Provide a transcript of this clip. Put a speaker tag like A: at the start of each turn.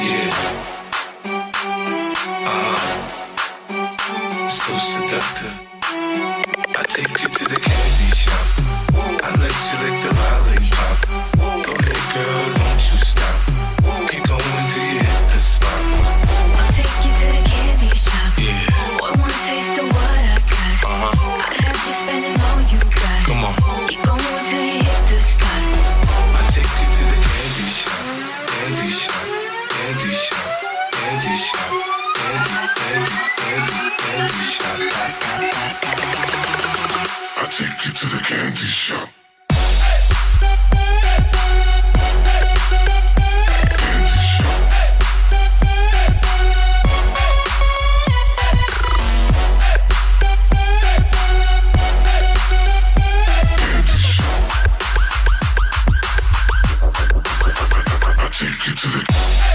A: Yeah. So seductive. I take you to the candy shop. I let you lick the lollipop. Go ahead, girl, don't you stop. Keep going till you hit the spot.
B: I'll take you to the candy shop.
A: Yeah.
B: Boy, wanna taste of what I got. I have you spending all you got.
A: Come on.
B: Keep going till you hit the spot.
A: I take you to the candy shop. Candy shop. Candy shop. Candy shop. Candy shop. I take you to the candy shop. Take you to the